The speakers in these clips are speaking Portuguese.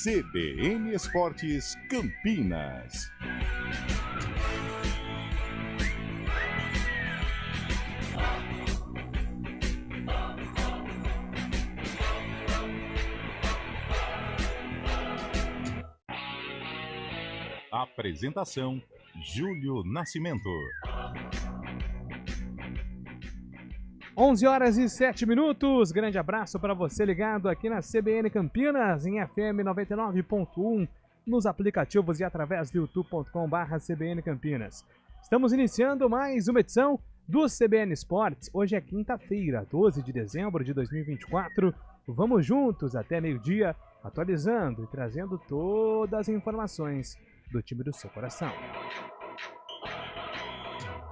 CBN Esportes Campinas. Apresentação: Júlio Nascimento. 11h07. Grande abraço para você ligado aqui na CBN Campinas, em FM 99.1, nos aplicativos e através do youtube.com/CBN Campinas. Estamos iniciando mais uma edição do CBN Esportes. Hoje é quinta-feira, 12 de dezembro de 2024. Vamos juntos até meio-dia, atualizando e trazendo todas as informações do time do seu coração.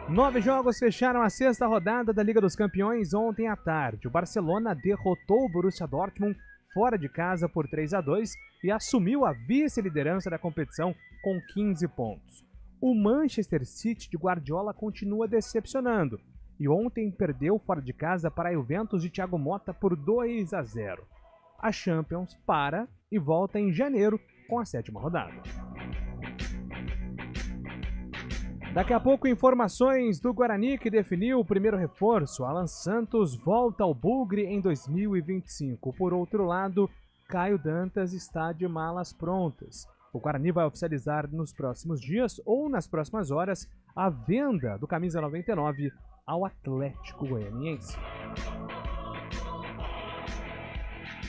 9 jogos fecharam a sexta rodada da Liga dos Campeões ontem à tarde. O Barcelona derrotou o Borussia Dortmund fora de casa por 3-2 e assumiu a vice-liderança da competição com 15 pontos. O Manchester City de Guardiola continua decepcionando e ontem perdeu fora de casa para a Juventus de Thiago Motta por 2-0. A Champions para e volta em janeiro com a sétima rodada. Daqui a pouco, informações do Guarani, que definiu o primeiro reforço. Alan Santos volta ao Bugre em 2025. Por outro lado, Caio Dantas está de malas prontas. O Guarani vai oficializar nos próximos dias ou nas próximas horas a venda do camisa 99 ao Atlético Goianiense.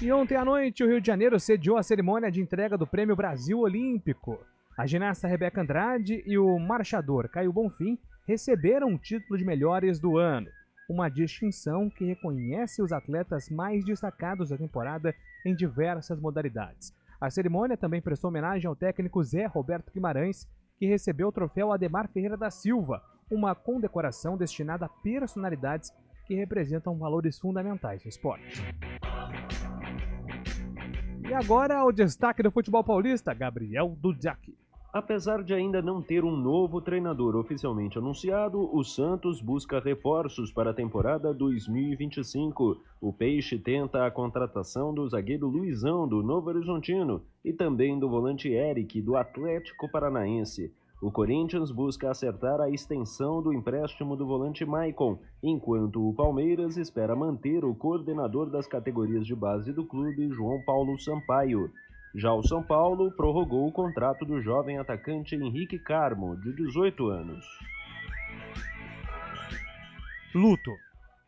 E ontem à noite, o Rio de Janeiro sediou a cerimônia de entrega do Prêmio Brasil Olímpico. A ginasta Rebeca Andrade e o marchador Caio Bonfim receberam o título de melhores do ano, uma distinção que reconhece os atletas mais destacados da temporada em diversas modalidades. A cerimônia também prestou homenagem ao técnico Zé Roberto Guimarães, que recebeu o troféu Ademar Ferreira da Silva, uma condecoração destinada a personalidades que representam valores fundamentais no esporte. E agora o destaque do futebol paulista, Gabriel Dudziak. Apesar de ainda não ter um novo treinador oficialmente anunciado, o Santos busca reforços para a temporada 2025. O Peixe tenta a contratação do zagueiro Luizão, do Novo Horizontino, e também do volante Eric, do Atlético Paranaense. O Corinthians busca acertar a extensão do empréstimo do volante Maicon, enquanto o Palmeiras espera manter o coordenador das categorias de base do clube, João Paulo Sampaio. Já o São Paulo prorrogou o contrato do jovem atacante Henrique Carmo, de 18 anos. Luto.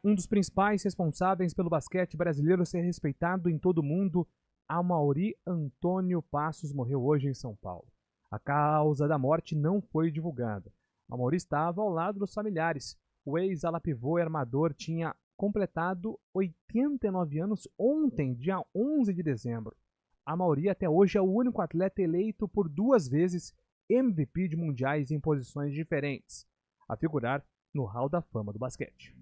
Um dos principais responsáveis pelo basquete brasileiro ser respeitado em todo o mundo, Amaury Antônio Passos, morreu hoje em São Paulo. A causa da morte não foi divulgada. Amaury estava ao lado dos familiares. O ex-ala pivô e armador tinha completado 89 anos ontem, dia 11 de dezembro. Amaury até hoje é o único atleta eleito por 2 vezes MVP de mundiais em posições diferentes, a figurar no Hall da Fama do basquete.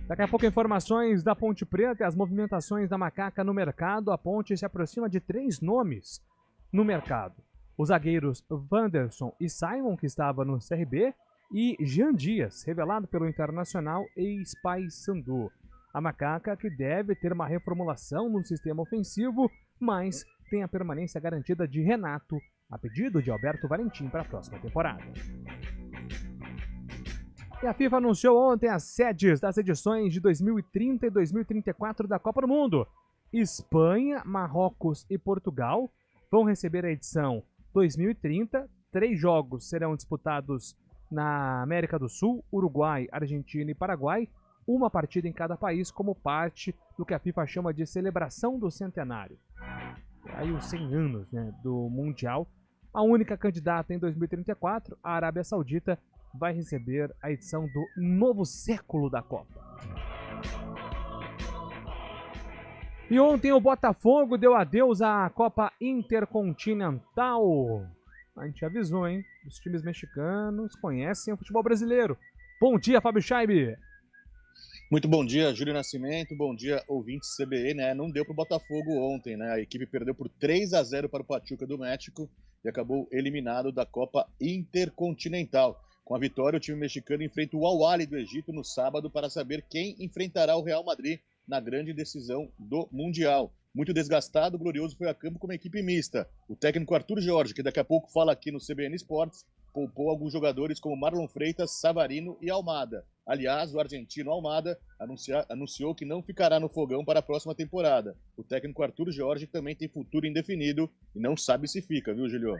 Daqui a pouco, informações da Ponte Preta e as movimentações da Macaca no mercado. A Ponte se aproxima de 3 nomes no mercado: os zagueiros Wanderson e Simon, que estava no CRB, e Jean Dias, revelado pelo Internacional ex-Paysandu. A Macaca, que deve ter uma reformulação no sistema ofensivo, mas tem a permanência garantida de Renato, a pedido de Alberto Valentim para a próxima temporada. E a FIFA anunciou ontem as sedes das edições de 2030 e 2034 da Copa do Mundo. Espanha, Marrocos e Portugal vão receber a edição 2030. 3 jogos serão disputados na América do Sul, Uruguai, Argentina e Paraguai. Uma partida em cada país como parte do que a FIFA chama de celebração do centenário. Aí os 100 anos, do Mundial. A única candidata em 2034, a Arábia Saudita, vai receber a edição do novo século da Copa. E ontem o Botafogo deu adeus à Copa Intercontinental. A gente avisou, hein? Os times mexicanos conhecem o futebol brasileiro. Bom dia, Fábio Scheibe. Muito bom dia, Júlio Nascimento. Bom dia, ouvintes CBN. Não deu para o Botafogo ontem, né? A equipe perdeu por 3-0 para o Pachuca do México e acabou eliminado da Copa Intercontinental. Com a vitória, o time mexicano enfrenta o Al Ahly do Egito no sábado para saber quem enfrentará o Real Madrid na grande decisão do Mundial. muito desgastado, o Glorioso foi a campo com uma equipe mista. O técnico Arthur Jorge, que daqui a pouco fala aqui no CBN Esportes, poupou alguns jogadores como Marlon Freitas, Savarino e Almada. Aliás, o argentino Almada anunciou que não ficará no fogão para a próxima temporada. O técnico Arthur Jorge também tem futuro indefinido e não sabe se fica, viu, Julio?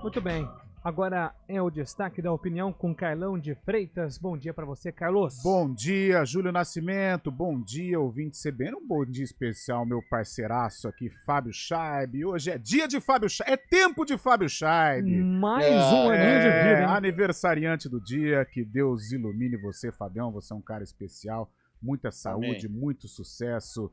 Muito bem. Agora é o destaque da opinião com Carlão de Freitas. Bom dia para você, Carlos. Bom dia, Júlio Nascimento. Bom dia, ouvinte CBN. Um bom dia especial, meu parceiraço aqui, Fábio Scheib. Hoje é dia de Fábio Scheib. É tempo de Fábio Scheib. Mais um aninho de vida, hein? Aniversariante do dia. Que Deus ilumine você, Fabião. Você é um cara especial. Muita saúde, Amém. muito sucesso.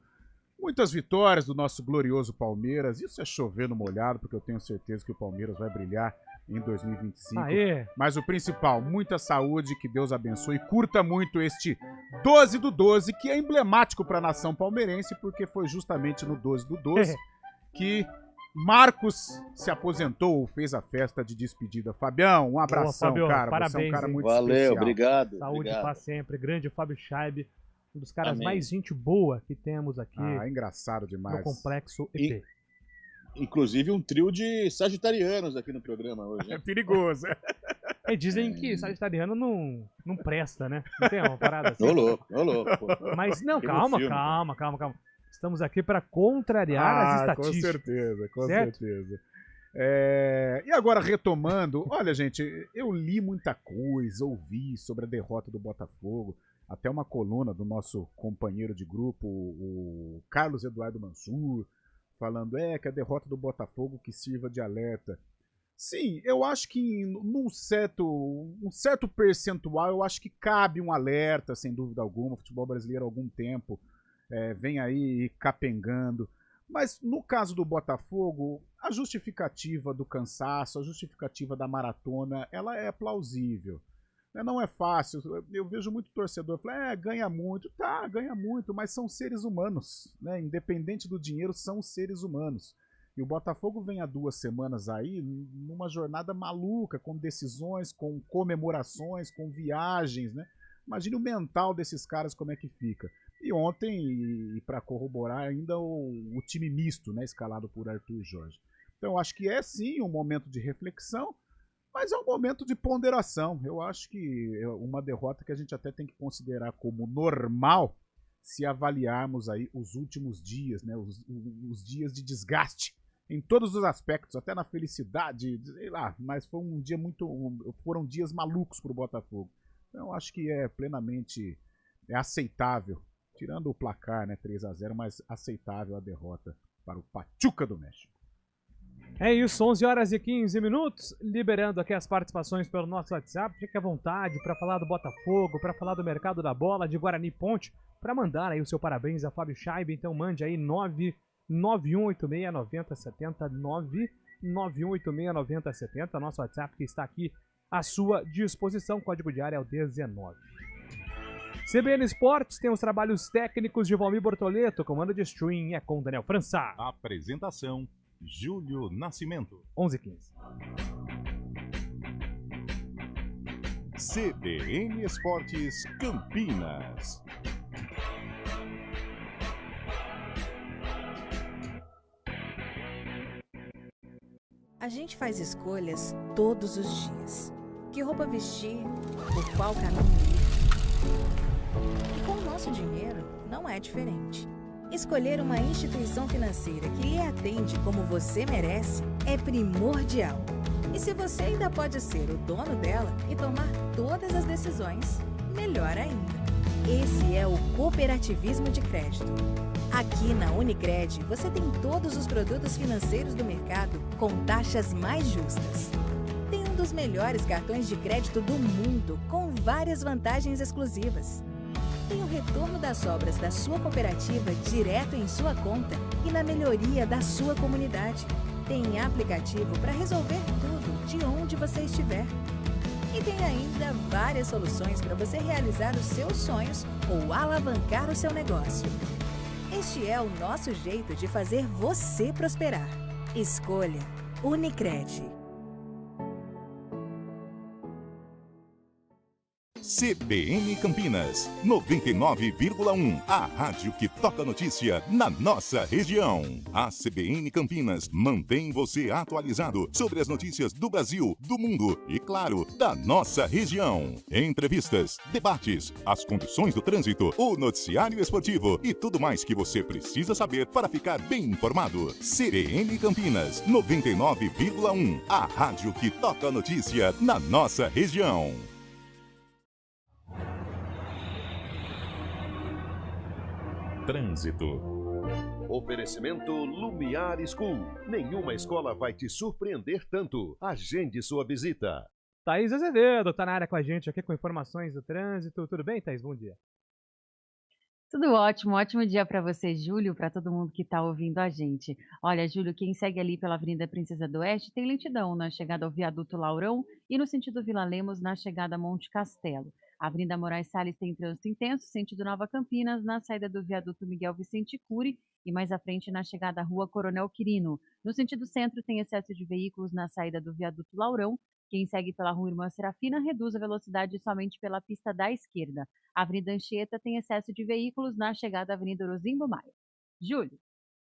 Muitas vitórias do nosso glorioso Palmeiras. Isso é chover no molhado, porque eu tenho certeza que o Palmeiras vai brilhar em 2025. Aê. Mas o principal, muita saúde, que Deus abençoe. Curta muito este 12/12, que é emblemático para a nação palmeirense, porque foi justamente no 12/12 que Marcos se aposentou, fez a festa de despedida. Fabião, um abração, Fábio, cara. parabéns, você é um cara hein? muito Valeu, especial. obrigado. Saúde obrigado. para sempre. Grande Fábio Scheib, um dos caras Amém. mais gente boa que temos aqui Ah, engraçado demais. no Complexo EP. Inclusive um trio de sagitarianos aqui no programa hoje. É perigoso. Dizem que sagitariano não presta, né? Não tem uma parada assim? Ô louco, pô. Mas não, Tem um calma. Estamos aqui para contrariar as estatísticas. Com certo? certeza. E agora, retomando, olha, gente, eu li muita coisa, ouvi sobre a derrota do Botafogo, até uma coluna do nosso companheiro de grupo, o Carlos Eduardo Mansur, falando que a derrota do Botafogo que sirva de alerta. Sim, eu acho que num certo percentual, eu acho que cabe um alerta, sem dúvida alguma. O futebol brasileiro há algum tempo vem aí capengando. Mas no caso do Botafogo, a justificativa do cansaço, a justificativa da maratona, ela é plausível. Não é fácil. Eu vejo muito torcedor falar, ganha muito. Tá, ganha muito, mas são seres humanos, né? Independente do dinheiro, são seres humanos. E o Botafogo vem há 2 semanas aí numa jornada maluca, com decisões, com comemorações, com viagens, né? Imagine o mental desses caras como é que fica. E ontem, e para corroborar ainda, o time misto, né? Escalado por Arthur Jorge. Então eu acho que é sim um momento de reflexão, mas é um momento de ponderação. Eu acho que é uma derrota que a gente até tem que considerar como normal se avaliarmos aí os últimos dias, né? Os dias de desgaste em todos os aspectos, até na felicidade, sei lá, mas foi foram dias malucos para o Botafogo. Então eu acho que é plenamente aceitável, tirando o placar, né, 3-0, mas aceitável a derrota para o Pachuca do México. É isso, 11h15, liberando aqui as participações pelo nosso WhatsApp. Fique à vontade para falar do Botafogo, para falar do mercado da bola, de Guarani Ponte, para mandar aí o seu parabéns a Fábio Scheib. Então mande aí 991869070, 991869070, nosso WhatsApp que está aqui à sua disposição. Código de área é o 19. CBN Esportes tem os trabalhos técnicos de Valmir Bortoleto, comando de stream é com Daniel França. Apresentação: Júlio Nascimento. 11h15. CBN Esportes Campinas. A gente faz escolhas todos os dias. Que roupa vestir, por qual caminho ir. E com o nosso dinheiro, não é diferente. Escolher uma instituição financeira que lhe atende como você merece é primordial. E se você ainda pode ser o dono dela e tomar todas as decisões, melhor ainda. Esse é o cooperativismo de crédito. Aqui na Unicred, você tem todos os produtos financeiros do mercado com taxas mais justas. Tem um dos melhores cartões de crédito do mundo, com várias vantagens exclusivas. Tem o retorno das obras da sua cooperativa direto em sua conta e na melhoria da sua comunidade. Tem aplicativo para resolver tudo de onde você estiver. E tem ainda várias soluções para você realizar os seus sonhos ou alavancar o seu negócio. Este é o nosso jeito de fazer você prosperar. Escolha Unicred. CBN Campinas, 99,1. A rádio que toca notícia na nossa região. A CBN Campinas mantém você atualizado sobre as notícias do Brasil, do mundo e, claro, da nossa região. Entrevistas, debates, as condições do trânsito, o noticiário esportivo e tudo mais que você precisa saber para ficar bem informado. CBN Campinas, 99,1. A rádio que toca notícia na nossa região. Trânsito. Oferecimento Lumiar School. Nenhuma escola vai te surpreender tanto. Agende sua visita. Thaís Azevedo tá na área com a gente aqui com informações do trânsito. Tudo bem, Thaís? Bom dia. Tudo ótimo, ótimo dia para você, Júlio, para todo mundo que está ouvindo a gente. Olha, Júlio, quem segue ali pela Avenida Princesa do Oeste tem lentidão na chegada ao Viaduto Laurão e no sentido Vila Lemos na chegada a Monte Castelo. A Avenida Moraes Salles tem trânsito intenso, sentido Nova Campinas, na saída do Viaduto Miguel Vicente Cury e mais à frente na chegada à Rua Coronel Quirino. No sentido centro tem excesso de veículos na saída do Viaduto Laurão. Quem segue pela Rua Irmã Serafina reduz a velocidade somente pela pista da esquerda. A Avenida Anchieta tem excesso de veículos na chegada à Avenida Orozimbo Maia. Júlio.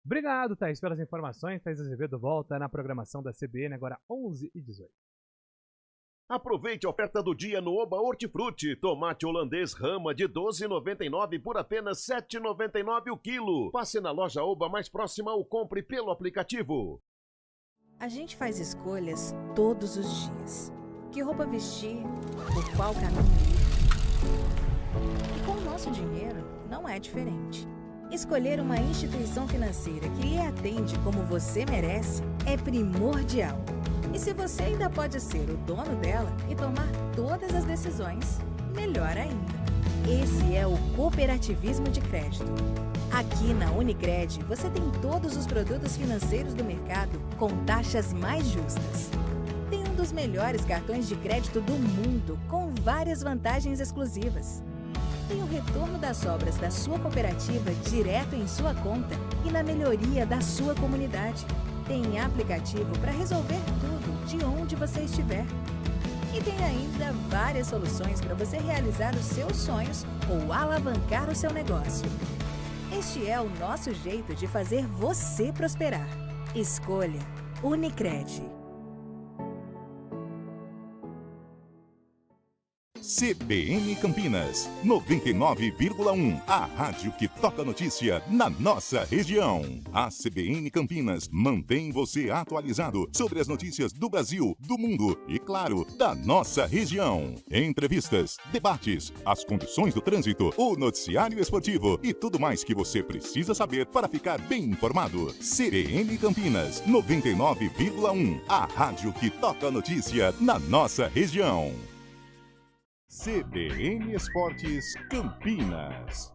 Obrigado, Thaís, pelas informações. Thaís Azevedo volta na programação da CBN agora 11h18. Aproveite a oferta do dia no Oba Hortifruti. Tomate holandês rama de R$ 12,99 por apenas R$ 7,99 o quilo. Passe na loja Oba mais próxima ou compre pelo aplicativo. A gente faz escolhas todos os dias. Que roupa vestir, por qual caminho ir. E com o nosso dinheiro não é diferente. Escolher uma instituição financeira que lhe atende como você merece é primordial. E se você ainda pode ser o dono dela e tomar todas as decisões, melhor ainda. Esse é o cooperativismo de crédito. Aqui na Unicred, você tem todos os produtos financeiros do mercado com taxas mais justas. Tem um dos melhores cartões de crédito do mundo, com várias vantagens exclusivas. Tem o retorno das sobras da sua cooperativa direto em sua conta e na melhoria da sua comunidade. Tem aplicativo para resolver tudo de onde você estiver. E tem ainda várias soluções para você realizar os seus sonhos ou alavancar o seu negócio. Este é o nosso jeito de fazer você prosperar. Escolha Unicred. CBN Campinas, 99,1. A rádio que toca notícia na nossa região. A CBN Campinas mantém você atualizado sobre as notícias do Brasil, do mundo e, claro, da nossa região. Entrevistas, debates, as condições do trânsito, o noticiário esportivo e tudo mais que você precisa saber para ficar bem informado. CBN Campinas, 99,1. A rádio que toca notícia na nossa região. CBN Esportes Campinas.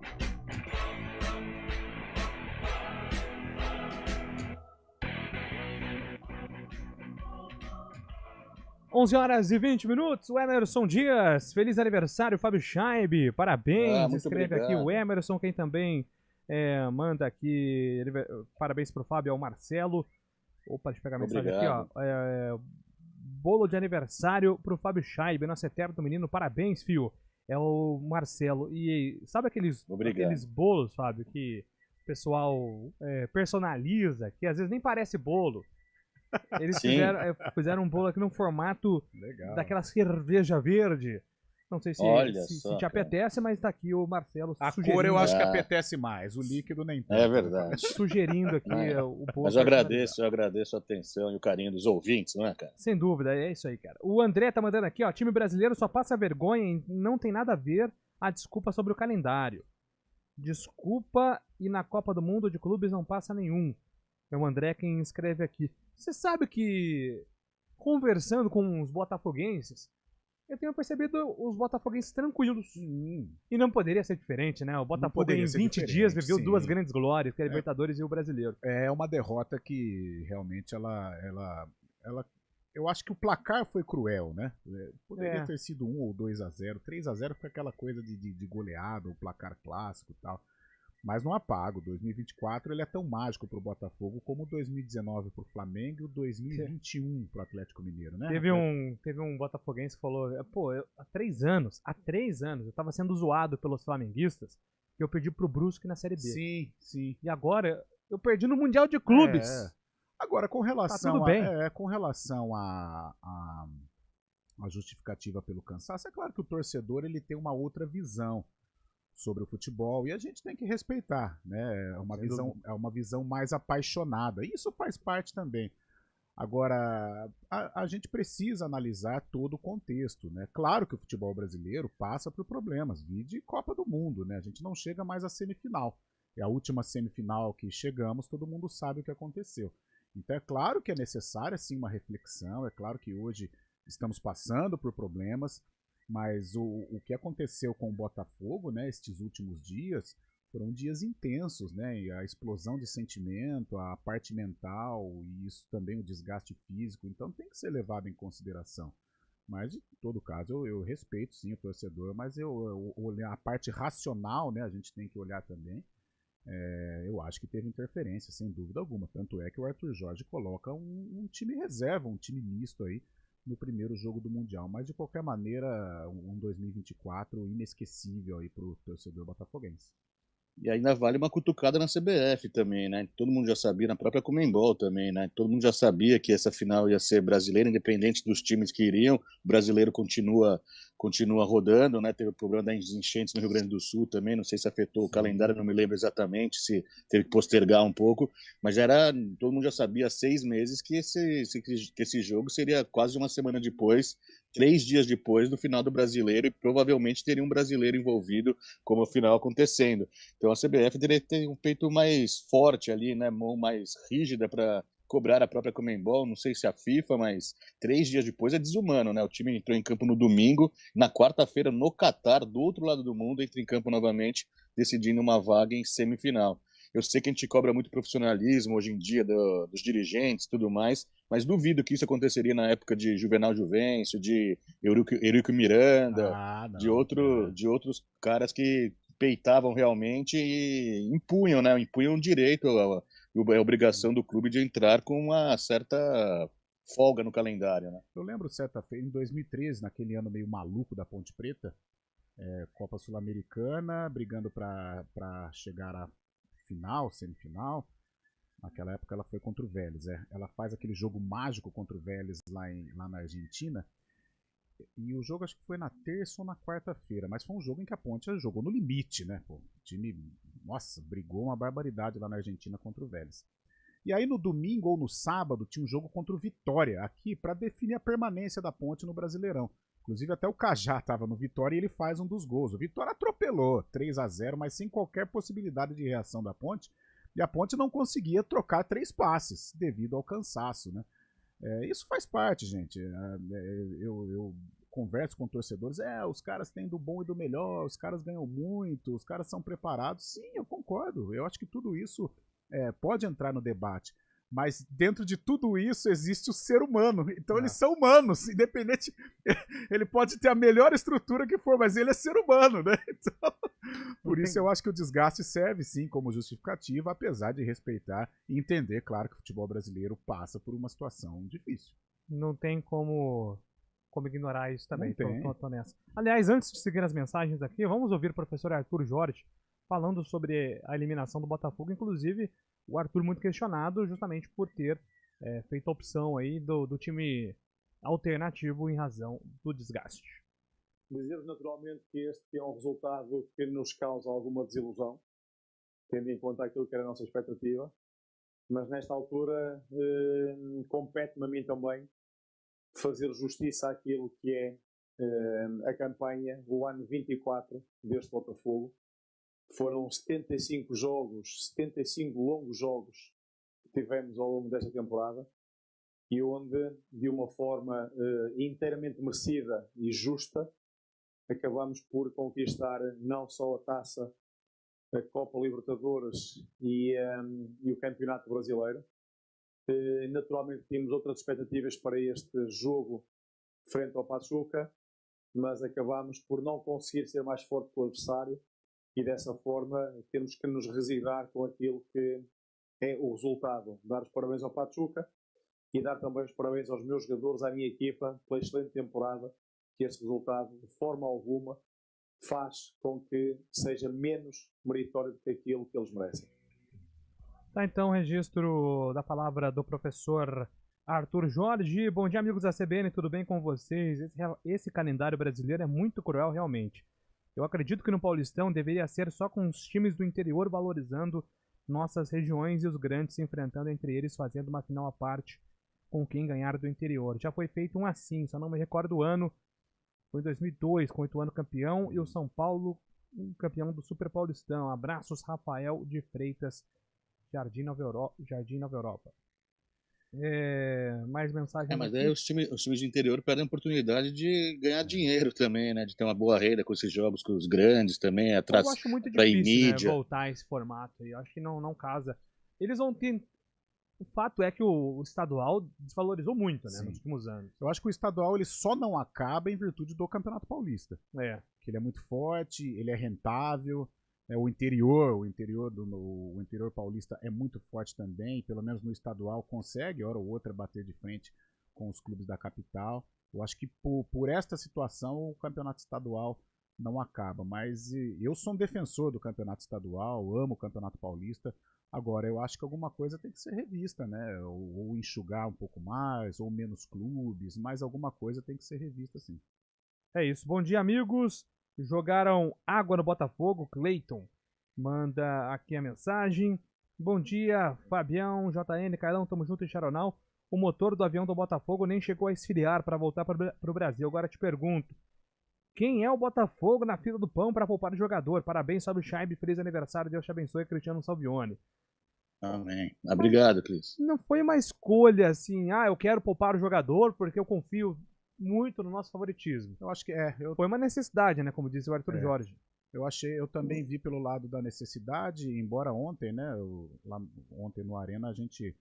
Onze horas e 20 minutos, o Emerson Dias, feliz aniversário, Fábio Scheib, parabéns, escreve obrigado. aqui o Emerson, quem também manda aqui, parabéns pro Fábio, é o Marcelo. Opa, deixa eu pegar a mensagem Obrigado. aqui, ó, bolo de aniversário pro Fábio Scheib, nosso eterno menino, parabéns, fio. É o Marcelo. E sabe aqueles bolos, Fábio, que o pessoal personaliza, que às vezes nem parece bolo. Eles fizeram um bolo aqui num formato Legal. daquela cerveja verde. Não sei se te apetece, mas tá aqui o Marcelo A sugerindo. cor eu acho que apetece mais, o líquido nem tanto. É verdade. Sugerindo aqui o bolo. Mas eu agradeço a atenção e o carinho dos ouvintes, não é, cara? Sem dúvida, é isso aí, cara. O André tá mandando aqui, ó, time brasileiro só passa vergonha e não tem nada a ver a desculpa sobre o calendário. Desculpa e na Copa do Mundo de clubes não passa nenhum. É o André quem escreve aqui. Você sabe que, conversando com os botafoguenses, eu tenho percebido os botafoguenses tranquilos. E não poderia ser diferente, né? O Botafogo em 20 dias viveu duas grandes glórias, que é a Libertadores e o Brasileiro. É uma derrota que realmente eu acho que o placar foi cruel, né? Poderia ter sido 1 ou 2-0. 3-0 foi aquela coisa de goleada, o placar clássico e tal. Mas não apago, 2024 ele é tão mágico pro Botafogo como 2019 pro Flamengo e o 2021 pro Atlético Mineiro, né? Teve um botafoguense que falou, pô, há 3 anos, eu tava sendo zoado pelos flamenguistas que eu perdi pro Brusque na Série B. Sim, sim. E agora eu perdi no Mundial de Clubes. Agora, com relação, tudo bem. com relação a justificativa pelo cansaço, é claro que o torcedor ele tem uma outra visão sobre o futebol e a gente tem que respeitar, né? É uma visão mais apaixonada. E isso faz parte também. Agora, a gente precisa analisar todo o contexto, né? Claro que o futebol brasileiro passa por problemas, vide Copa do Mundo, né? A gente não chega mais à semifinal. É a última semifinal que chegamos, todo mundo sabe o que aconteceu. Então é claro que é necessária sim uma reflexão, é claro que hoje estamos passando por problemas, mas o que aconteceu com o Botafogo, né, estes últimos dias, foram dias intensos, né, e a explosão de sentimento, a parte mental e isso também o desgaste físico, então tem que ser levado em consideração. Mas, em todo caso, eu respeito sim o torcedor, mas a parte racional, né, a gente tem que olhar também. Eu acho que teve interferência, sem dúvida alguma. Tanto é que o Arthur Jorge coloca um time reserva, um time misto aí no primeiro jogo do Mundial. Mas, de qualquer maneira, um 2024 inesquecível aí pro torcedor botafoguense. E ainda vale uma cutucada na CBF também, né? Todo mundo já sabia, na própria Conmebol também, né? Todo mundo já sabia que essa final ia ser brasileira, independente dos times que iriam. O brasileiro continua rodando, né? Teve o problema das enchentes no Rio Grande do Sul também, não sei se afetou o calendário, não me lembro exatamente, se teve que postergar um pouco, mas todo mundo já sabia há 6 meses que esse jogo seria quase uma semana depois, 3 dias depois do final do brasileiro, e provavelmente teria um brasileiro envolvido como a final acontecendo. Então a CBF deveria ter um peito mais forte ali, né, mão mais rígida para cobrar a própria Conmebol, não sei se a FIFA, mas 3 dias depois é desumano, né? O time entrou em campo no domingo, na quarta-feira no Catar, do outro lado do mundo, entra em campo novamente, decidindo uma vaga em semifinal. Eu sei que a gente cobra muito profissionalismo hoje em dia dos dirigentes e tudo mais, mas duvido que isso aconteceria na época de Juvenal Juvencio, de Eurico Miranda, de outros caras que peitavam realmente e impunham, né? Impunham o direito, a obrigação do clube de entrar com uma certa folga no calendário, né? Eu lembro certa feita, em 2013, naquele ano meio maluco da Ponte Preta, Copa Sul-Americana, brigando para chegar à final, semifinal. Naquela época ela foi contra o Vélez. Ela faz aquele jogo mágico contra o Vélez lá na Argentina. E o jogo acho que foi na terça ou na quarta-feira, mas foi um jogo em que a Ponte jogou no limite, né? Pô, o time, nossa, brigou uma barbaridade lá na Argentina contra o Vélez. E aí no domingo ou no sábado tinha um jogo contra o Vitória aqui para definir a permanência da Ponte no Brasileirão. Inclusive até o Cajá estava no Vitória e ele faz um dos gols. O Vitória atropelou 3-0, mas sem qualquer possibilidade de reação da Ponte. E a Ponte não conseguia trocar 3 passes devido ao cansaço, né? Isso faz parte, gente. Eu converso com torcedores. Os caras têm do bom e do melhor, os caras ganham muito, os caras são preparados. Sim, eu concordo. Eu acho que tudo isso pode entrar no debate. Mas dentro de tudo isso existe o ser humano. Então eles são humanos, independente. Ele pode ter a melhor estrutura que for, mas ele é ser humano, né? Então, por isso eu acho que o desgaste serve sim como justificativa, apesar de respeitar e entender, claro, que o futebol brasileiro passa por uma situação difícil. Não tem como ignorar isso também. Tô nessa. Aliás, antes de seguir as mensagens aqui, vamos ouvir o professor Arthur Jorge falando sobre a eliminação do Botafogo, inclusive o Arthur muito questionado justamente por ter feito a opção aí do time alternativo em razão do desgaste. Dizer naturalmente que este é um resultado que nos causa alguma desilusão, tendo em conta aquilo que era a nossa expectativa, mas nesta altura compete-me a mim também fazer justiça àquilo que é a campanha, o ano 24 deste Botafogo. Foram 75 jogos, 75 longos jogos que tivemos ao longo desta temporada e onde, de uma forma inteiramente merecida e justa, acabamos por conquistar não só a taça, a Copa Libertadores e o Campeonato Brasileiro. Naturalmente tínhamos outras expectativas para este jogo frente ao Pachuca, mas acabamos por não conseguir ser mais forte que o adversário e dessa forma temos que nos resignar com aquilo que é o resultado. Dar os parabéns ao Pachuca e dar também os parabéns aos meus jogadores, à minha equipa, pela excelente temporada, que este resultado, de forma alguma, faz com que seja menos meritório do que aquilo que eles merecem. Tá, então, registro da palavra do professor Arthur Jorge. Bom dia, amigos da CBN, tudo bem com vocês? Esse calendário brasileiro é muito cruel, realmente. Eu acredito que no Paulistão deveria ser só com os times do interior valorizando nossas regiões e os grandes se enfrentando entre eles, fazendo uma final à parte com quem ganhar do interior. Já foi feito um assim, só não me recordo o ano. Foi em 2002, com o Ituano campeão e o São Paulo campeão do Super Paulistão. Abraços, Rafael de Freitas, Jardim Nova Europa. Mais mensagens. Mas aí os times de interior perdem a oportunidade de ganhar dinheiro também, né? De ter uma boa renda com esses jogos, com os grandes também, Eu atrás acho muito pra ir difícil, né, mídia. voltar a esse formato aí. Eu acho que não casa. Eles vão ter. O fato é que o estadual desvalorizou muito, né, Sim. nos últimos anos. Eu acho que o estadual ele só não acaba em virtude do Campeonato Paulista. Que ele é muito forte, ele é rentável. O interior paulista é muito forte também, pelo menos no estadual consegue, hora ou outra, bater de frente com os clubes da capital. Eu acho que por esta situação o campeonato estadual não acaba, mas eu sou um defensor do campeonato estadual, amo o campeonato paulista. Agora, eu acho que alguma coisa tem que ser revista, né? Ou enxugar um pouco mais, ou menos clubes, mas alguma coisa tem que ser revista, sim. É isso. Bom dia, amigos. Jogaram água no Botafogo. Cleiton manda aqui a mensagem. Bom dia, Fabião, JN, Cailão, tamo junto em Charonal. O motor do avião do Botafogo nem chegou a esfriar para voltar pro Brasil. Agora te pergunto, quem é o Botafogo na fila do pão para poupar o jogador? Parabéns, salve Chaib, feliz aniversário, Deus te abençoe, Cristiano Salvione. Amém. Obrigado, Cris. Não foi uma escolha assim, eu quero poupar o jogador porque eu confio muito no nosso favoritismo. Eu acho que Foi uma necessidade, né, como disse o Arthur Jorge. Eu também vi pelo lado da necessidade, embora ontem, né, ontem no Arena a gente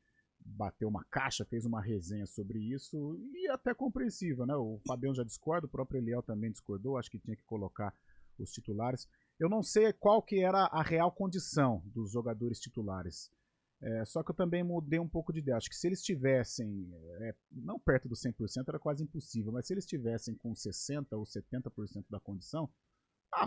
bateu uma caixa, fez uma resenha sobre isso e até compreensível, né? O Fabião já discorda, o próprio Eliel também discordou, acho que tinha que colocar os titulares. Eu não sei qual que era a real condição dos jogadores titulares. Só que eu também mudei um pouco de ideia. Acho que se eles estivessem, não perto do 100% era quase impossível, mas se eles estivessem com 60% ou 70% da condição,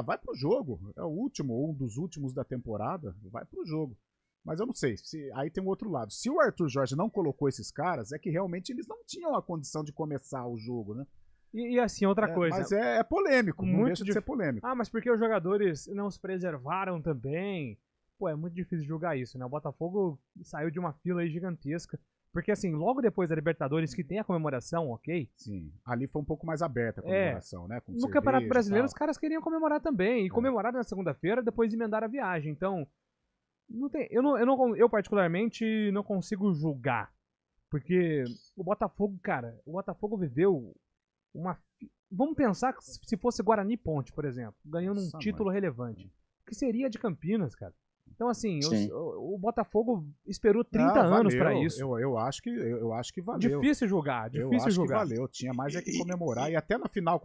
vai pro jogo. É o último, ou um dos últimos da temporada, vai pro jogo. Mas eu não sei, aí tem um outro lado. Se o Arthur Jorge não colocou esses caras, é que realmente eles não tinham a condição de começar o jogo, né? E assim, outra coisa. Mas é polêmico, não deixa de ser polêmico. Mas porque os jogadores não se preservaram também? Pô, é muito difícil julgar isso, né? O Botafogo saiu de uma fila aí gigantesca. Porque assim, logo depois da Libertadores, que tem a comemoração, ok? Sim, ali foi um pouco mais aberta a comemoração, né? Com no cerveja, Campeonato Brasileiro, os caras queriam comemorar também. E comemoraram na segunda-feira, depois emendaram a viagem. Então, não tem, eu particularmente não consigo julgar. Porque o Botafogo, cara, viveu uma... Vamos pensar que se fosse Guarani Ponte, por exemplo, ganhando um título relevante. O que seria de Campinas, cara? Então, assim, o Botafogo esperou 30 anos pra isso. Eu acho que valeu. Difícil julgar, difícil julgar. Que valeu, tinha mais que comemorar. E até na final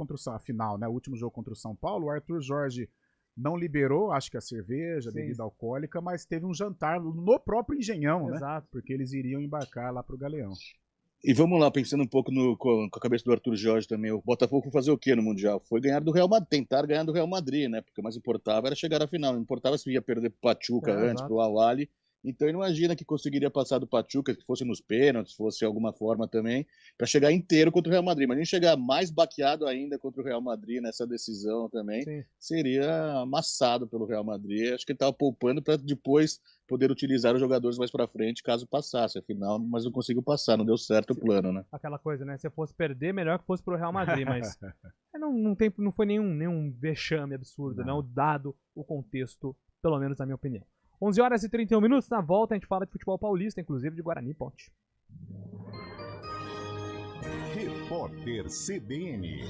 né, o último jogo contra o São Paulo, o Arthur Jorge não liberou, acho que a cerveja, a bebida alcoólica, mas teve um jantar no próprio Engenhão, Exato. Né? Porque eles iriam embarcar lá pro Galeão. E vamos lá, pensando um pouco com a cabeça do Arthur Jorge também, o Botafogo foi fazer o quê no Mundial? Foi ganhar do Real Madrid, tentar ganhar do Real Madrid, né? Porque o mais importava era chegar à final, não importava se ia perder pro Pachuca antes, pro Al-Ahly. Então ele não imagina que conseguiria passar do Pachuca, que fosse nos pênaltis, fosse de alguma forma também, para chegar inteiro contra o Real Madrid. Imagina chegar mais baqueado ainda contra o Real Madrid nessa decisão também. Sim. Seria amassado pelo Real Madrid. Acho que ele estava poupando para depois poder utilizar os jogadores mais para frente caso passasse. Afinal, mas não conseguiu passar, não deu certo o plano, né? Aquela coisa, né? Se fosse perder, melhor que fosse pro Real Madrid, mas não foi nenhum vexame absurdo, não, dado o contexto, pelo menos na minha opinião. 11 horas e 31 minutos, na volta a gente fala de futebol paulista, inclusive de Guarani Ponte. Repórter CBN.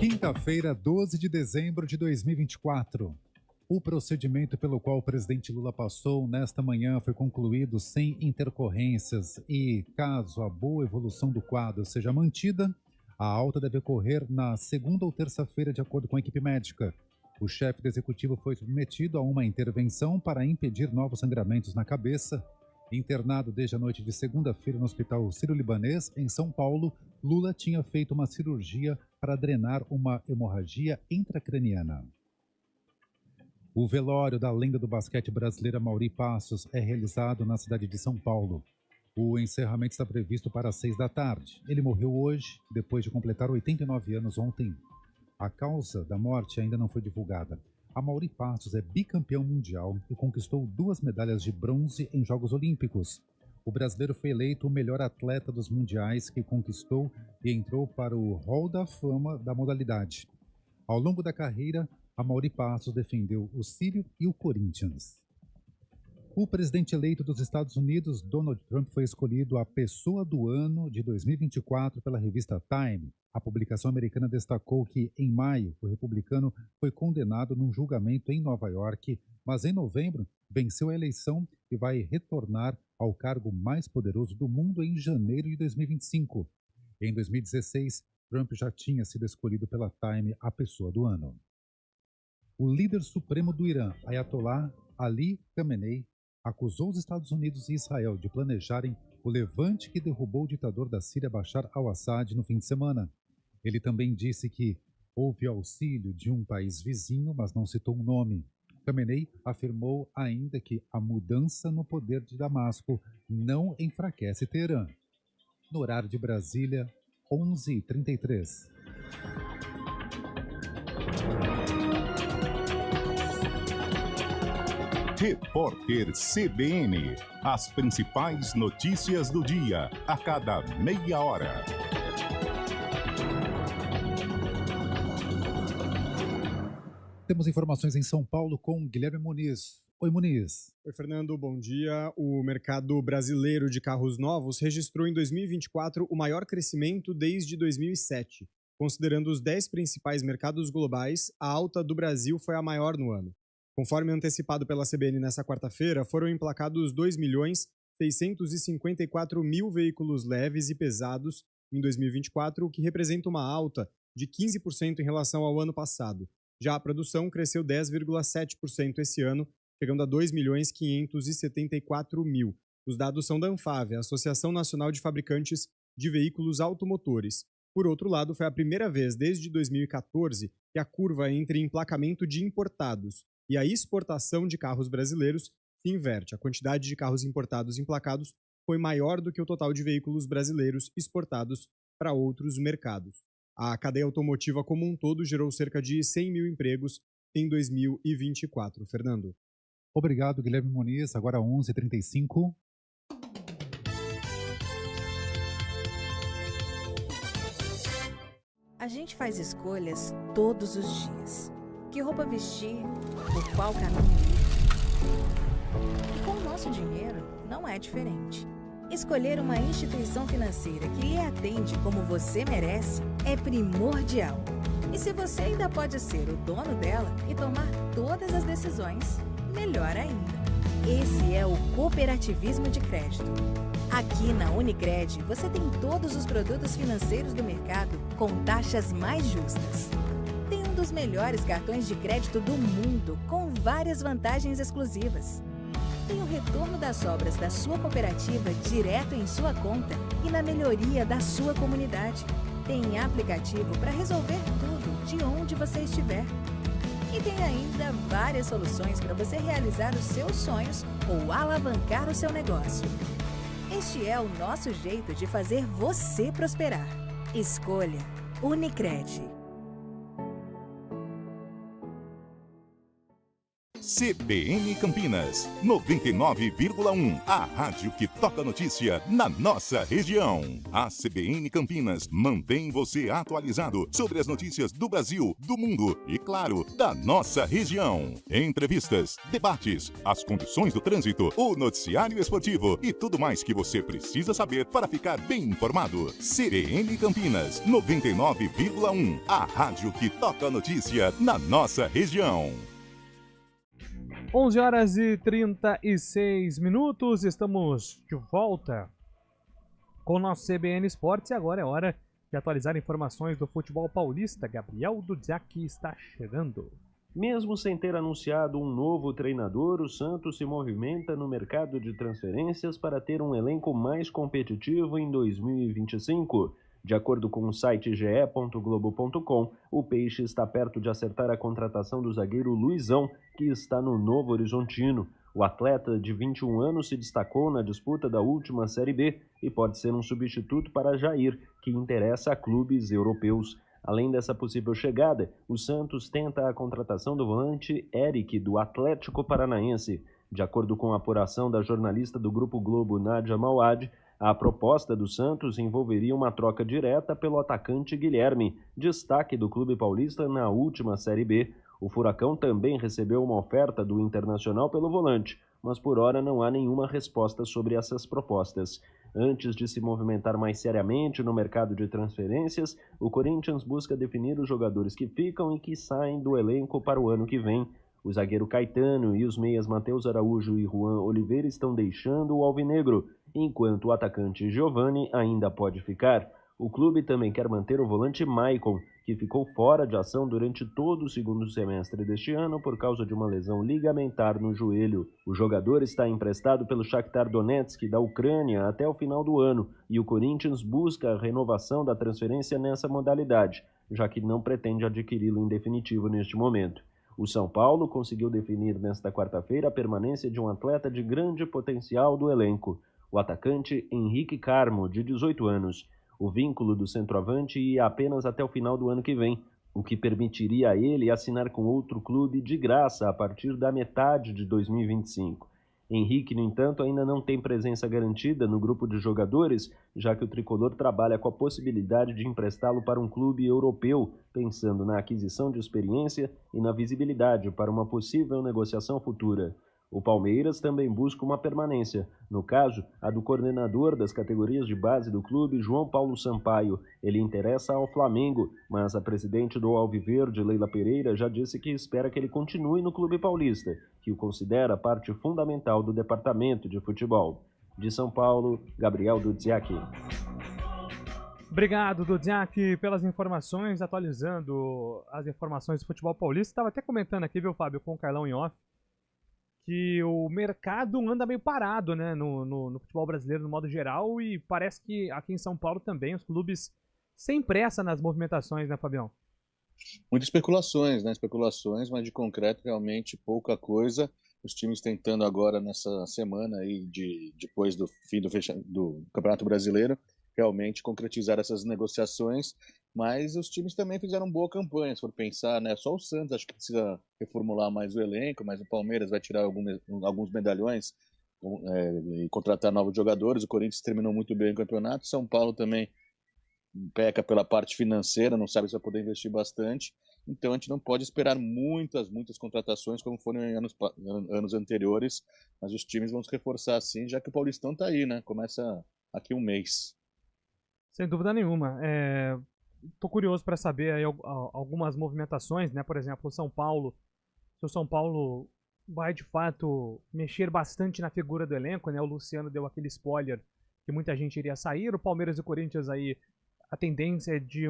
Quinta-feira, 12 de dezembro de 2024. O procedimento pelo qual o presidente Lula passou nesta manhã foi concluído sem intercorrências e, caso a boa evolução do quadro seja mantida, a alta deve ocorrer na segunda ou terça-feira, de acordo com a equipe médica. O chefe do executivo foi submetido a uma intervenção para impedir novos sangramentos na cabeça. Internado desde a noite de segunda-feira no Hospital Sírio-Libanês, em São Paulo, Lula tinha feito uma cirurgia para drenar uma hemorragia intracraniana. O velório da lenda do basquete brasileira Amaury Passos é realizado na cidade de São Paulo. O encerramento está previsto para as 6 da tarde. Ele morreu hoje, depois de completar 89 anos ontem. A causa da morte ainda não foi divulgada. Amaury Passos é bicampeão mundial e conquistou 2 medalhas de bronze em Jogos Olímpicos. O brasileiro foi eleito o melhor atleta dos mundiais que conquistou e entrou para o Hall da Fama da modalidade. Ao longo da carreira, Amaury Passos defendeu o Sírio e o Corinthians. O presidente eleito dos Estados Unidos, Donald Trump, foi escolhido a Pessoa do Ano de 2024 pela revista Time. A publicação americana destacou que, em maio, o republicano foi condenado num julgamento em Nova York, mas em novembro venceu a eleição e vai retornar ao cargo mais poderoso do mundo em janeiro de 2025. Em 2016, Trump já tinha sido escolhido pela Time a Pessoa do Ano. O líder supremo do Irã, Ayatollah Ali Khamenei, acusou os Estados Unidos e Israel de planejarem o levante que derrubou o ditador da Síria Bashar al-Assad no fim de semana. Ele também disse que houve auxílio de um país vizinho, mas não citou um nome. Khamenei afirmou ainda que a mudança no poder de Damasco não enfraquece Teherã. No horário de Brasília, 11h33. Repórter CBN. As principais notícias do dia, a cada meia hora. Temos informações em São Paulo com Guilherme Muniz. Oi, Muniz. Oi, Fernando, bom dia. O mercado brasileiro de carros novos registrou em 2024 o maior crescimento desde 2007. Considerando os 10 principais mercados globais, a alta do Brasil foi a maior no ano. Conforme antecipado pela CBN nesta quarta-feira, foram emplacados 2.654.000 veículos leves e pesados em 2024, o que representa uma alta de 15% em relação ao ano passado. Já a produção cresceu 10,7% esse ano, chegando a 2.574.000. Os dados são da Anfave, a Associação Nacional de Fabricantes de Veículos Automotores. Por outro lado, foi a primeira vez desde 2014 que a curva entre emplacamento de importados e a exportação de carros brasileiros se inverte. A quantidade de carros importados emplacados foi maior do que o total de veículos brasileiros exportados para outros mercados. A cadeia automotiva como um todo gerou cerca de 100 mil empregos em 2024. Fernando. Obrigado, Guilherme Muniz. Agora 11h35. A gente faz escolhas todos os dias. Que roupa vestir, por qual caminho ir. E com o nosso dinheiro, não é diferente. Escolher uma instituição financeira que lhe atende como você merece é primordial. E se você ainda pode ser o dono dela e tomar todas as decisões, melhor ainda. Esse é o cooperativismo de crédito. Aqui na Unicred, você tem todos os produtos financeiros do mercado com taxas mais justas. Tem um dos melhores cartões de crédito do mundo, com várias vantagens exclusivas. Tem o retorno das obras da sua cooperativa direto em sua conta e na melhoria da sua comunidade. Tem aplicativo para resolver tudo de onde você estiver. E tem ainda várias soluções para você realizar os seus sonhos ou alavancar o seu negócio. Este é o nosso jeito de fazer você prosperar. Escolha Unicred. CBN Campinas, 99,1. A rádio que toca notícia na nossa região. A CBN Campinas mantém você atualizado sobre as notícias do Brasil, do mundo e, claro, da nossa região. Entrevistas, debates, as condições do trânsito, o noticiário esportivo e tudo mais que você precisa saber para ficar bem informado. CBN Campinas, 99,1. A rádio que toca notícia na nossa região. 11 horas e 36 minutos, estamos de volta com o nosso CBN Esportes e agora é hora de atualizar informações do futebol paulista. Gabriel Dudziak está chegando. Mesmo sem ter anunciado um novo treinador, o Santos se movimenta no mercado de transferências para ter um elenco mais competitivo em 2025. De acordo com o site ge.globo.com, o Peixe está perto de acertar a contratação do zagueiro Luizão, que está no Novo Horizontino. O atleta de 21 anos se destacou na disputa da última Série B e pode ser um substituto para Jair, que interessa a clubes europeus. Além dessa possível chegada, o Santos tenta a contratação do volante Eric, do Atlético Paranaense. De acordo com a apuração da jornalista do Grupo Globo, Nádia Mauad, a proposta do Santos envolveria uma troca direta pelo atacante Guilherme, destaque do clube paulista na última Série B. O Furacão também recebeu uma oferta do Internacional pelo volante, mas por hora não há nenhuma resposta sobre essas propostas. Antes de se movimentar mais seriamente no mercado de transferências, o Corinthians busca definir os jogadores que ficam e que saem do elenco para o ano que vem. O zagueiro Caetano e os meias Matheus Araújo e Juan Oliveira estão deixando o alvinegro, enquanto o atacante Giovani ainda pode ficar. O clube também quer manter o volante Maicon, que ficou fora de ação durante todo o segundo semestre deste ano por causa de uma lesão ligamentar no joelho. O jogador está emprestado pelo Shakhtar Donetsk da Ucrânia até o final do ano e o Corinthians busca a renovação da transferência nessa modalidade, já que não pretende adquiri-lo em definitivo neste momento. O São Paulo conseguiu definir nesta quarta-feira a permanência de um atleta de grande potencial do elenco, o atacante Henrique Carmo, de 18 anos. O vínculo do centroavante ia apenas até o final do ano que vem, o que permitiria a ele assinar com outro clube de graça a partir da metade de 2025. Henrique, no entanto, ainda não tem presença garantida no grupo de jogadores, já que o tricolor trabalha com a possibilidade de emprestá-lo para um clube europeu, pensando na aquisição de experiência e na visibilidade para uma possível negociação futura. O Palmeiras também busca uma permanência, no caso, a do coordenador das categorias de base do clube, João Paulo Sampaio. Ele interessa ao Flamengo, mas a presidente do Alviverde, Leila Pereira, já disse que espera que ele continue no clube paulista, que o considera parte fundamental do departamento de futebol. De São Paulo, Gabriel Dudziak. Obrigado, Dudziak, pelas informações, atualizando as informações do futebol paulista. Estava até comentando aqui, viu, Fábio, com o Carlão em off, que o mercado anda meio parado, né, no futebol brasileiro no modo geral, e parece que aqui em São Paulo também os clubes sem pressa nas movimentações, né, Fabião? Muitas especulações, né? Especulações, mas de concreto realmente pouca coisa. Os times tentando agora nessa semana aí depois do fim do Campeonato Brasileiro realmente concretizar essas negociações, mas os times também fizeram boa campanha, se for pensar, né? Só o Santos acho que precisa reformular mais o elenco, mas o Palmeiras vai tirar alguns medalhões e contratar novos jogadores. O Corinthians terminou muito bem o campeonato, São Paulo também peca pela parte financeira, não sabe se vai poder investir bastante, então a gente não pode esperar muitas contratações como foram em anos anteriores, mas os times vão se reforçar sim, já que o Paulistão tá aí, né? Começa aqui um mês. Sem dúvida nenhuma. Tô curioso para saber aí algumas movimentações, né? Por exemplo, o São Paulo. Se o São Paulo vai de fato mexer bastante na figura do elenco, né? O Luciano deu aquele spoiler que muita gente iria sair. O Palmeiras e o Corinthians aí, a tendência é de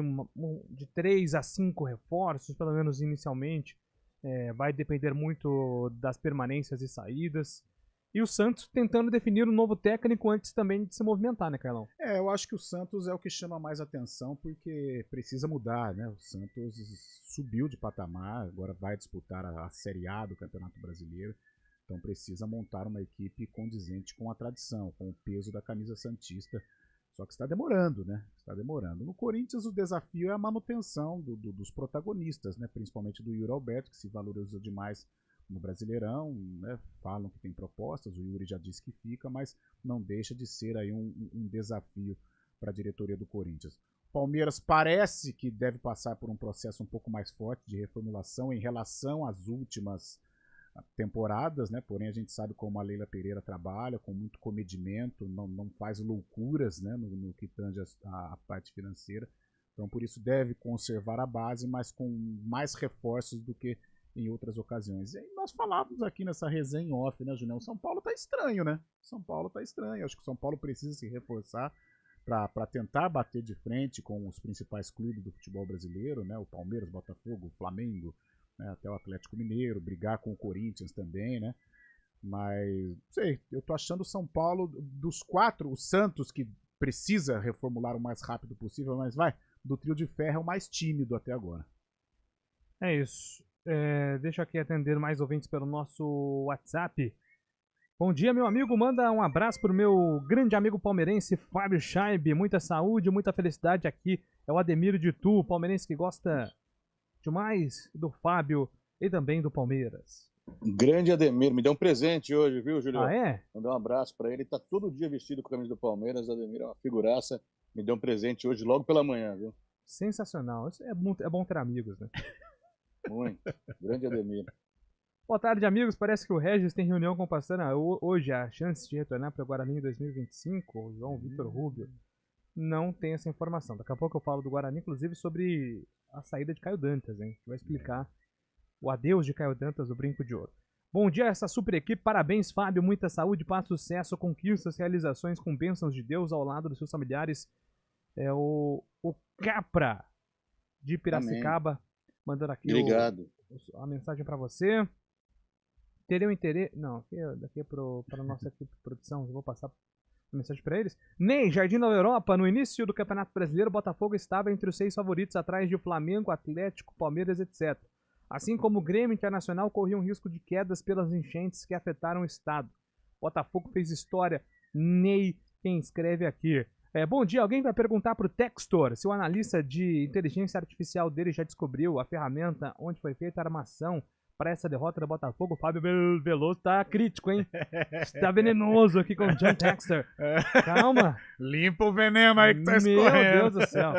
3 a 5 reforços, pelo menos inicialmente. Vai depender muito das permanências e saídas. E o Santos tentando definir um novo técnico antes também de se movimentar, né, Carlão? Eu acho que o Santos é o que chama mais atenção porque precisa mudar, né? O Santos subiu de patamar, agora vai disputar a Série A do Campeonato Brasileiro, então precisa montar uma equipe condizente com a tradição, com o peso da camisa santista. Só que está demorando, né? Está demorando. No Corinthians o desafio é a manutenção dos protagonistas, né? Principalmente do Yuri Alberto, que se valoriza demais no Brasileirão, né? Falam que tem propostas, o Yuri já disse que fica, mas não deixa de ser aí um desafio para a diretoria do Corinthians. Palmeiras parece que deve passar por um processo um pouco mais forte de reformulação em relação às últimas temporadas, né? Porém a gente sabe como a Leila Pereira trabalha, com muito comedimento, não faz loucuras, né? no que tange a parte financeira. Então por isso deve conservar a base, mas com mais reforços do que em outras ocasiões. E aí nós falávamos aqui nessa resenha em off, né, Julião? São Paulo tá estranho, né? São Paulo tá estranho. Acho que o São Paulo precisa se reforçar para tentar bater de frente com os principais clubes do futebol brasileiro, né? O Palmeiras, Botafogo, o Flamengo, né? Até o Atlético Mineiro, brigar com o Corinthians também, né? Mas, não sei, eu tô achando o São Paulo, dos 4, o Santos, que precisa reformular o mais rápido possível, mas do trio de ferro é o mais tímido até agora. É isso. Deixa eu aqui atender mais ouvintes pelo nosso WhatsApp. Bom dia, meu amigo. Manda um abraço pro meu grande amigo palmeirense, Fábio Scheib. Muita saúde, muita felicidade aqui. É o Ademir de Tu, palmeirense que gosta demais do Fábio e também do Palmeiras. Grande Ademir, me deu um presente hoje, viu, Julio? Ah, é? Mandar um abraço pra ele. Ele tá todo dia vestido com a camisa do Palmeiras. Ademir é uma figuraça. Me deu um presente hoje, logo pela manhã, viu? Sensacional. Isso é bom ter amigos, né? Muito. Grande Ademir. Boa tarde, amigos. Parece que o Regis tem reunião com o Pastana hoje. A chance de retornar para o Guarani em 2025, o João Vitor Rubio, não tem essa informação. Daqui a pouco eu falo do Guarani, inclusive, sobre a saída de Caio Dantas, hein? Que vai explicar o adeus de Caio Dantas do Brinco de Ouro. Bom dia a essa super equipe. Parabéns, Fábio. Muita saúde, paz, sucesso, conquistas, realizações com bênçãos de Deus ao lado dos seus familiares. É o Capra de Piracicaba. Amém. Mandando aqui a mensagem para você. Teria um interesse... Não, daqui é para a nossa equipe de produção. Eu vou passar a mensagem para eles. Ney, Jardim da Europa. No início do Campeonato Brasileiro, o Botafogo estava entre os 6 favoritos, atrás de Flamengo, Atlético, Palmeiras, etc. Assim como o Grêmio Internacional corria um risco de quedas pelas enchentes que afetaram o estado. Botafogo fez história. Ney, quem escreve aqui. Bom dia, alguém vai perguntar pro Textor se o analista de inteligência artificial dele já descobriu a ferramenta onde foi feita a armação para essa derrota do Botafogo. O Fábio Veloso tá crítico, hein? Está venenoso aqui com o John Textor. Calma. Limpa o veneno aí que tá escorrendo. Meu Deus do céu.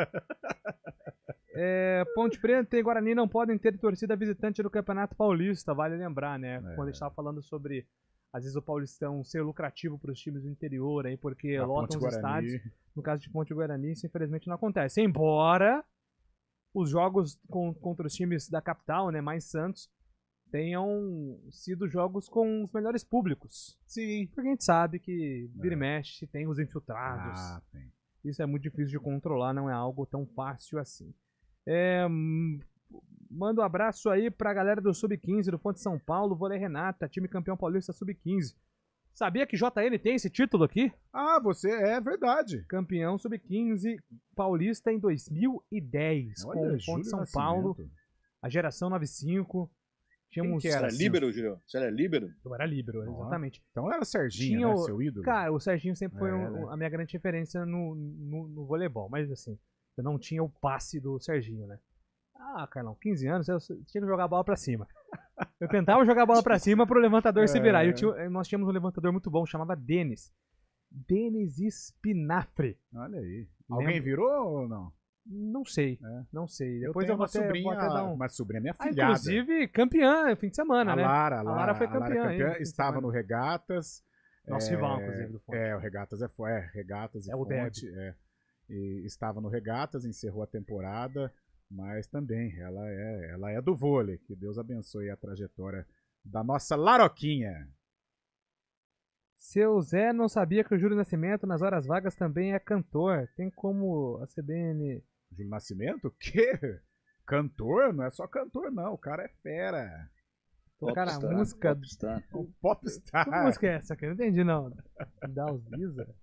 Ponte Preta e Guarani não podem ter torcida visitante no Campeonato Paulista, vale lembrar, né? Quando a gente estava falando sobre, às vezes, o Paulistão ser lucrativo para os times do interior, aí, porque lotam os estádios. No caso de Ponte Guarani, isso infelizmente não acontece. Embora os jogos contra os times da capital, né, mais Santos, tenham sido jogos com os melhores públicos. Sim. Porque a gente sabe que vira e mexe, tem os infiltrados. Tem. Isso é muito difícil de controlar, não é algo tão fácil assim. Manda um abraço aí pra galera do Sub-15 do Fonte São Paulo, Vôlei Renata, time campeão paulista Sub-15. Sabia que JN tem esse título aqui? Ah, é verdade. Campeão Sub-15 paulista em 2010. Olha, com o Fonte São Paulo, a geração 95. Quem que era? Líbero, Julião? Você era líbero? Eu era líbero, exatamente. Então era Serginho, né, seu ídolo? Cara, o Serginho sempre foi a minha grande referência no voleibol. Mas assim, eu não tinha o passe do Serginho, né? Ah, Carlão, 15 anos, eu tinha que jogar a bola pra cima. Eu tentava jogar a bola pra cima pro levantador se virar. Nós tínhamos um levantador muito bom, chamava Denis. Denis Espinafre. Olha aí. Alguém virou ou não? Não sei, não sei. Depois eu vou até dar uma sobrinha, minha filhada. Inclusive, campeã, fim de semana, né? A Lara foi campeã. Estava no Regatas. Nosso rival, inclusive, do Fonte. O Regatas Regatas e o Fonte. E estava no Regatas, encerrou a temporada, mas também ela é do vôlei. Que Deus abençoe a trajetória da nossa Laroquinha. Seu Zé não sabia que o Júlio Nascimento, nas horas vagas, também é cantor. Tem como a CBN... Júlio Nascimento? O quê? Cantor? Não é só cantor, não. O cara é fera. Tocar a música... Popstar. O Popstar. Que música é essa aqui? Eu não entendi, não. Dá os Visa.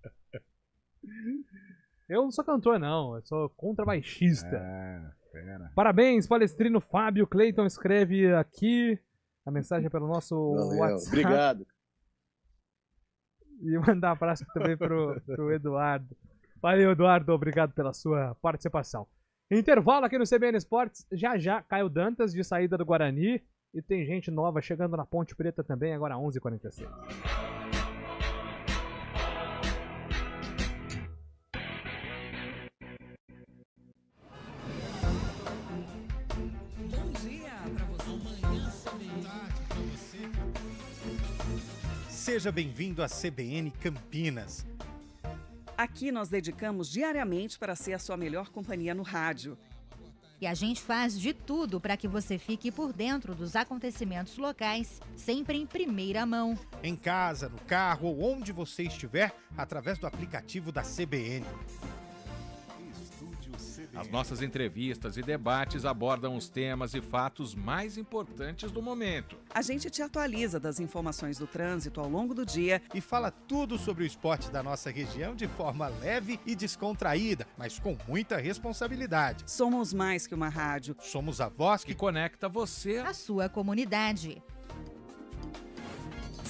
Eu não sou cantor, não. Eu sou contrabaixista. Fera. Parabéns, palestrino Fábio. Cleiton escreve aqui a mensagem pelo nosso WhatsApp. Obrigado. E mandar um abraço também pro Eduardo. Valeu, Eduardo. Obrigado pela sua participação. Intervalo aqui no CBN Esportes. Já Caio Dantas, de saída do Guarani. E tem gente nova chegando na Ponte Preta também, agora 11h46. Seja bem-vindo à CBN Campinas. Aqui nós dedicamos diariamente para ser a sua melhor companhia no rádio. E a gente faz de tudo para que você fique por dentro dos acontecimentos locais, sempre em primeira mão. Em casa, no carro ou onde você estiver, através do aplicativo da CBN. As nossas entrevistas e debates abordam os temas e fatos mais importantes do momento. A gente te atualiza das informações do trânsito ao longo do dia e fala tudo sobre o esporte da nossa região de forma leve e descontraída, mas com muita responsabilidade. Somos mais que uma rádio. Somos a voz que conecta você à sua comunidade.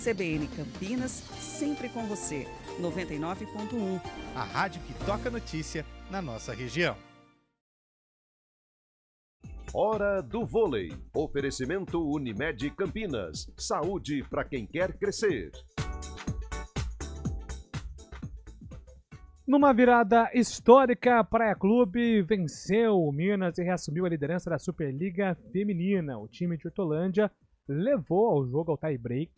CBN Campinas, sempre com você. 99.1. A rádio que toca notícia na nossa região. Hora do Vôlei. Oferecimento Unimed Campinas. Saúde para quem quer crescer. Numa virada histórica, Praia Clube venceu o Minas e reassumiu a liderança da Superliga Feminina. O time de Hortolândia levou ao jogo ao tie-break,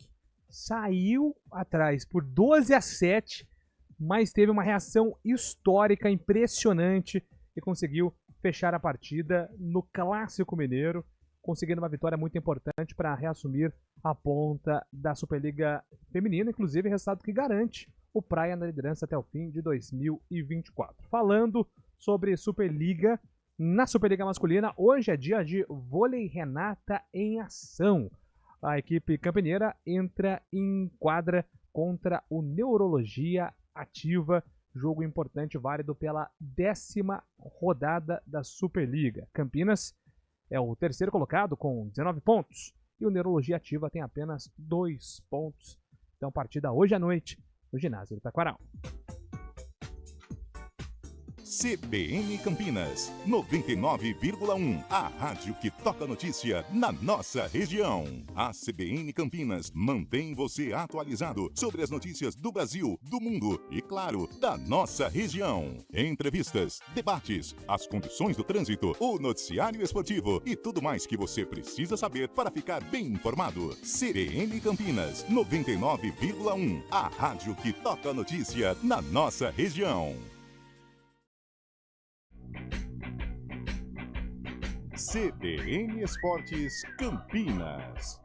saiu atrás por 12-7, mas teve uma reação histórica, impressionante e conseguiu fechar a partida no Clássico Mineiro, conseguindo uma vitória muito importante para reassumir a ponta da Superliga Feminina, inclusive resultado que garante o Praia na liderança até o fim de 2024. Falando sobre Superliga, na Superliga Masculina, hoje é dia de Vôlei Renata em ação. A equipe campineira entra em quadra contra o Neurologia Ativa, jogo importante, válido pela 10ª rodada da Superliga. Campinas é o terceiro colocado com 19 pontos e o Neurologia Ativa tem apenas 2 pontos. Então, partida hoje à noite no ginásio do Taquaral. CBN Campinas, 99,1. A rádio que toca notícia na nossa região. A CBN Campinas mantém você atualizado sobre as notícias do Brasil, do mundo e, claro, da nossa região. Entrevistas, debates, as condições do trânsito, o noticiário esportivo e tudo mais que você precisa saber para ficar bem informado. CBN Campinas, 99,1. A rádio que toca notícia na nossa região. CBN Esportes Campinas.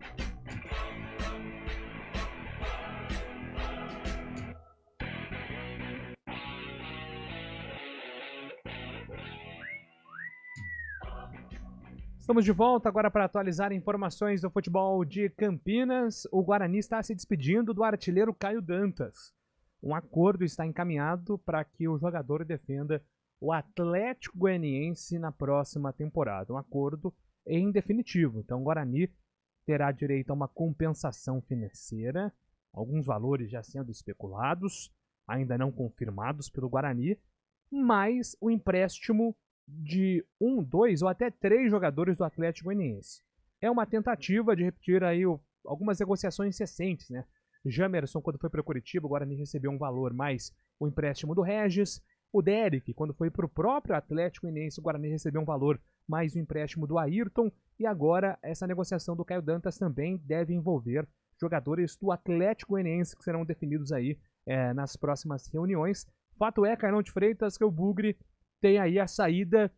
Estamos de volta agora para atualizar informações do futebol de Campinas. O Guarani está se despedindo do artilheiro Caio Dantas. Um acordo está encaminhado para que o jogador defenda o Atlético Goianiense na próxima temporada. Um acordo em definitivo. Então o Guarani terá direito a uma compensação financeira, alguns valores já sendo especulados, ainda não confirmados pelo Guarani, mais o empréstimo de 1, 2 ou até 3 jogadores do Atlético Goianiense. É uma tentativa de repetir aí algumas negociações recentes, né? Jamerson, quando foi para o Curitiba, o Guarani recebeu um valor mais o empréstimo do Regis. O Derek, quando foi para o próprio Atlético Goianiense, o Guarani recebeu um valor mais o empréstimo do Ayrton. E agora essa negociação do Caio Dantas também deve envolver jogadores do Atlético Goianiense que serão definidos aí nas próximas reuniões. Fato é, Carlão de Freitas, que o Bugre tem aí a saída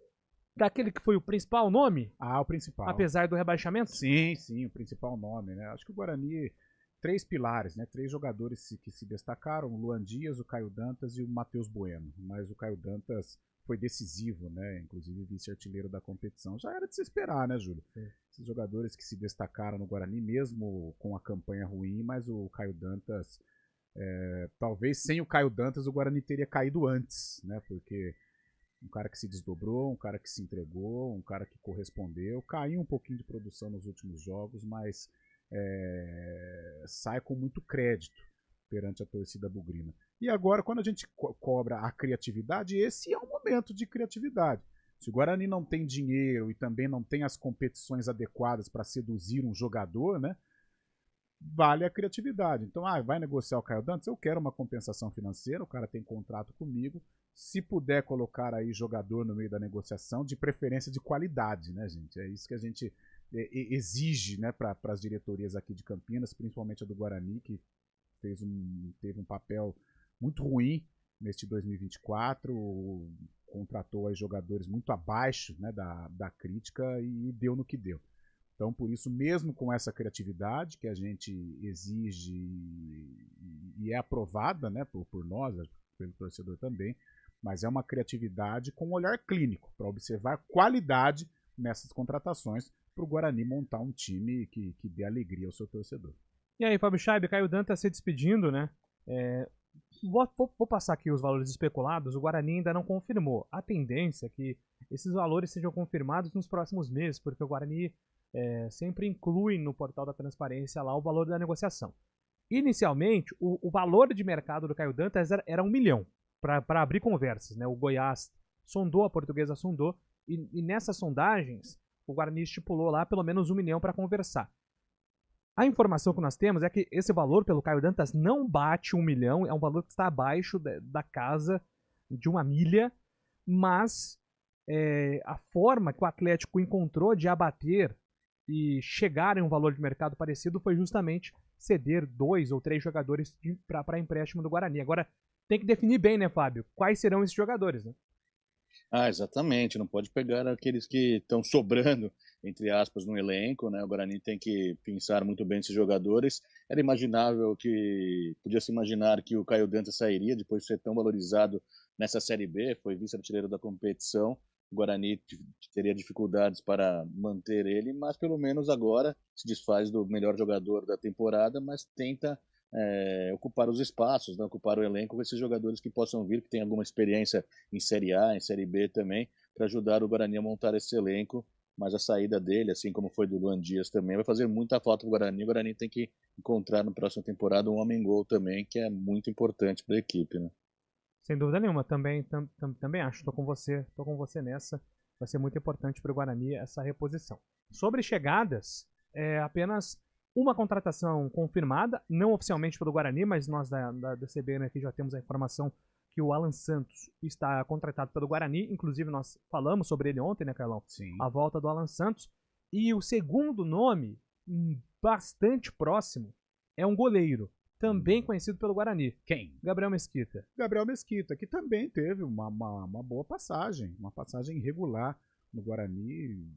daquele que foi o principal nome? Ah, o principal. Apesar do rebaixamento? Sim, sim, o principal nome, né? Acho que o Guarani... 3 pilares, né? 3 jogadores que se destacaram, o Luan Dias, o Caio Dantas e o Matheus Bueno. Mas o Caio Dantas foi decisivo, né? Inclusive vice-artilheiro da competição. Já era de se esperar, né, Júlio? Sim. Esses jogadores que se destacaram no Guarani, mesmo com a campanha ruim, mas o Caio Dantas, talvez sem o Caio Dantas o Guarani teria caído antes, né? Porque um cara que se desdobrou, um cara que se entregou, um cara que correspondeu, caiu um pouquinho de produção nos últimos jogos, mas sai com muito crédito perante a torcida bugrina. E agora, quando a gente cobra a criatividade, esse é um momento de criatividade. Se o Guarani não tem dinheiro e também não tem as competições adequadas para seduzir um jogador, né? Vale a criatividade. Então, vai negociar o Caio Dantas? Eu quero uma compensação financeira, o cara tem contrato comigo. Se puder colocar aí jogador no meio da negociação, de preferência de qualidade, né, gente? É isso que a gente exige, né, para as diretorias aqui de Campinas, principalmente a do Guarani, que teve um papel muito ruim neste 2024, contratou aí jogadores muito abaixo, né, da crítica e deu no que deu. Então, por isso, mesmo com essa criatividade que a gente exige e é aprovada, né, por nós, pelo torcedor também, mas é uma criatividade com um olhar clínico, para observar qualidade nessas contratações, para o Guarani montar um time que dê alegria ao seu torcedor. E aí, Fábio Scheibe, Caio Dantas se despedindo, né? Vou passar aqui os valores especulados, o Guarani ainda não confirmou. A tendência é que esses valores sejam confirmados nos próximos meses, porque o Guarani sempre inclui no portal da transparência lá o valor da negociação. Inicialmente, o valor de mercado do Caio Dantas era 1 milhão, para abrir conversas, né? O Goiás sondou, a Portuguesa sondou, e nessas sondagens, o Guarani estipulou lá pelo menos 1 milhão para conversar. A informação que nós temos é que esse valor pelo Caio Dantas não bate 1 milhão, é um valor que está abaixo da casa de 1 milha, mas a forma que o Atlético encontrou de abater e chegar em um valor de mercado parecido foi justamente ceder 2 ou 3 jogadores para empréstimo do Guarani. Agora, tem que definir bem, né, Fábio? Quais serão esses jogadores, né? Exatamente. Não pode pegar aqueles que estão sobrando, entre aspas, no elenco, né? O Guarani tem que pensar muito bem nesses jogadores. Era imaginável podia-se imaginar que o Caio Dantas sairia depois de ser tão valorizado nessa Série B, foi vice-artilheiro da competição. O Guarani teria dificuldades para manter ele, mas pelo menos agora se desfaz do melhor jogador da temporada, mas tenta ocupar os espaços, né? Ocupar o elenco com esses jogadores que possam vir, que tem alguma experiência em Série A, em Série B também, para ajudar o Guarani a montar esse elenco. Mas a saída dele, assim como foi do Luan Dias também, vai fazer muita falta para o Guarani. O Guarani tem que encontrar na próxima temporada um homem-gol também, que é muito importante para a equipe, né? Sem dúvida nenhuma, também acho, estou com você nessa, vai ser muito importante para o Guarani essa reposição. Sobre chegadas, apenas uma contratação confirmada, não oficialmente pelo Guarani, mas nós da CBN aqui já temos a informação que o Alan Santos está contratado pelo Guarani, inclusive nós falamos sobre ele ontem, né, Carlão? Sim. A volta do Alan Santos. E o segundo nome, bastante próximo, é um goleiro, também conhecido pelo Guarani. Quem? Gabriel Mesquita. Gabriel Mesquita, que também teve uma boa passagem, uma passagem irregular no Guarani.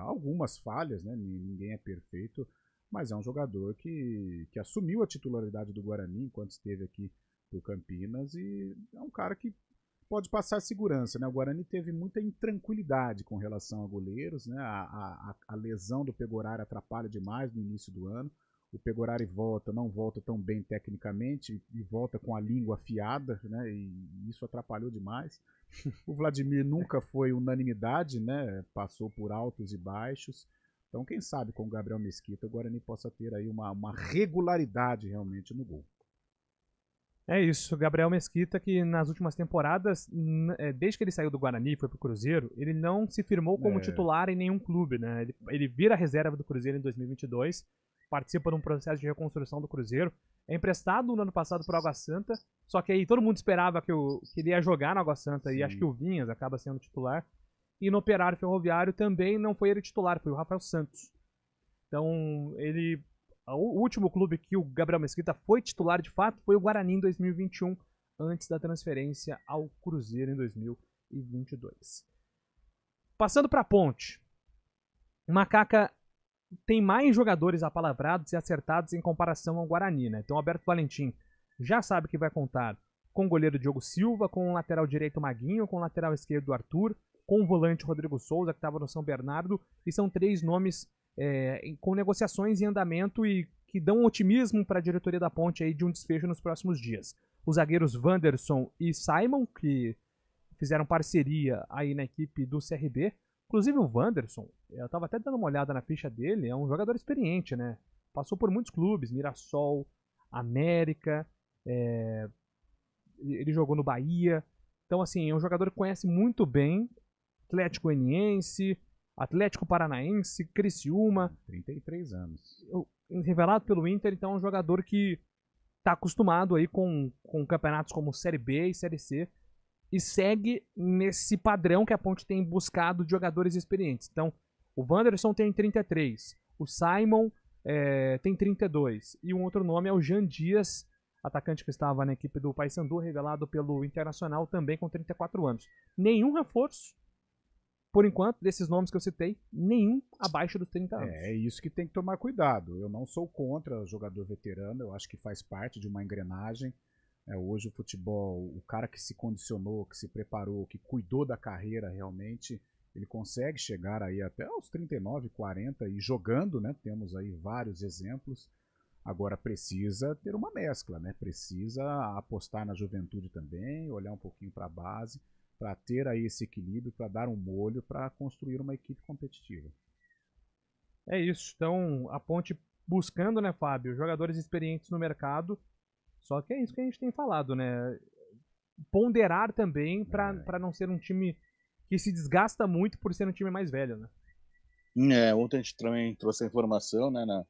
Algumas falhas, né? Ninguém é perfeito, mas é um jogador que assumiu a titularidade do Guarani enquanto esteve aqui por Campinas e é um cara que pode passar segurança, né? O Guarani teve muita intranquilidade com relação a goleiros, né? A lesão do Pegorari atrapalha demais no início do ano. O Pegorari não volta tão bem tecnicamente e volta com a língua afiada, né? E isso atrapalhou demais. O Vladimir nunca foi unanimidade, né? Passou por altos e baixos. Então, quem sabe com o Gabriel Mesquita o Guarani possa ter aí uma regularidade realmente no gol. É isso, Gabriel Mesquita, que nas últimas temporadas, desde que ele saiu do Guarani e foi pro Cruzeiro, ele não se firmou como titular em nenhum clube, né? Ele vira reserva do Cruzeiro em 2022, participa de um processo de reconstrução do Cruzeiro, é emprestado no ano passado pro Água Santa, só que aí todo mundo esperava que ele ia jogar no Água Santa. Sim. E acho que o Vinhas acaba sendo titular. E no Operário Ferroviário também não foi ele titular, foi o Rafael Santos. Então, o último clube que o Gabriel Mesquita foi titular de fato foi o Guarani em 2021, antes da transferência ao Cruzeiro em 2022. Passando para a Ponte. O Macaca tem mais jogadores apalavrados e acertados em comparação ao Guarani, né? Então o Alberto Valentim já sabe que vai contar com o goleiro Diogo Silva, com o lateral direito Maguinho, com o lateral esquerdo Arthur, com o volante Rodrigo Souza, que estava no São Bernardo, e são 3 nomes com negociações em andamento e que dão otimismo para a diretoria da Ponte aí de um desfecho nos próximos dias. Os zagueiros Wanderson e Simon, que fizeram parceria aí na equipe do CRB. Inclusive o Wanderson, eu estava até dando uma olhada na ficha dele, é um jogador experiente, né? Passou por muitos clubes, Mirassol, América, ele jogou no Bahia. Então, assim, é um jogador que conhece muito bem Atlético Goianiense, Atlético Paranaense, Criciúma. 33 anos. Revelado pelo Inter, então é um jogador que está acostumado aí com campeonatos como Série B e Série C e segue nesse padrão que a Ponte tem buscado de jogadores experientes. Então, o Wanderson tem 33, o Simon tem 32 e um outro nome é o Jean Dias, atacante que estava na equipe do Paysandu, revelado pelo Internacional, também com 34 anos. Nenhum reforço, por enquanto, desses nomes que eu citei, nenhum abaixo dos 30 anos. É isso que tem que tomar cuidado. Eu não sou contra jogador veterano, eu acho que faz parte de uma engrenagem. Hoje o futebol, o cara que se condicionou, que se preparou, que cuidou da carreira realmente, ele consegue chegar aí até os 39, 40 e jogando, né? Temos aí vários exemplos. Agora precisa ter uma mescla, né? Precisa apostar na juventude também, olhar um pouquinho para a base, para ter aí esse equilíbrio, para dar um molho, para construir uma equipe competitiva. É isso. Então, a Ponte buscando, né, Fábio, jogadores experientes no mercado. Só que é isso que a gente tem falado, né? Ponderar também para não ser um time que se desgasta muito por ser um time mais velho, né? Ontem a gente também trouxe a informação, né, na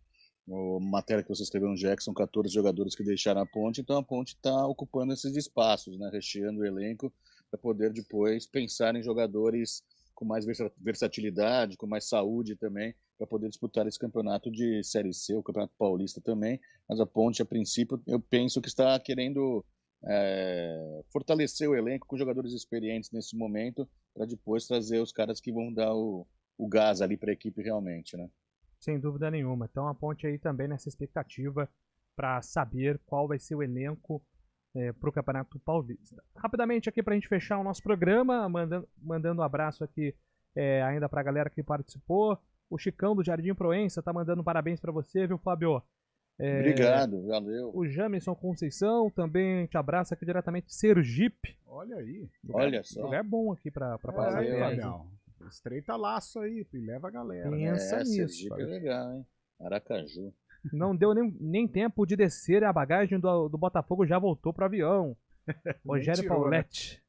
matéria que você escreveu no Jackson, 14 jogadores que deixaram a Ponte, então a Ponte está ocupando esses espaços, né, recheando o elenco para poder depois pensar em jogadores com mais versatilidade, com mais saúde também, para poder disputar esse campeonato de Série C, o Campeonato Paulista também, mas a Ponte, a princípio, eu penso que está querendo fortalecer o elenco com jogadores experientes nesse momento, para depois trazer os caras que vão dar o gás ali para a equipe realmente, né? Sem dúvida nenhuma. Então a Ponte aí também nessa expectativa para saber qual vai ser o elenco para o Campeonato Paulista. Rapidamente aqui para a gente fechar o nosso programa, mandando um abraço aqui ainda para a galera que participou. O Chicão do Jardim Proença tá mandando parabéns para você, viu, Fábio? Obrigado, valeu. O Jamerson Conceição também te abraça aqui diretamente de Sergipe. Olha aí. Olha só. Lugar bom aqui para passar. Estreita laço aí e leva a galera. Pensa nisso. Sergipe é legal, hein? Aracaju. Não deu nem tempo de descer, a bagagem do Botafogo já voltou pro avião. Rogério Pauletti.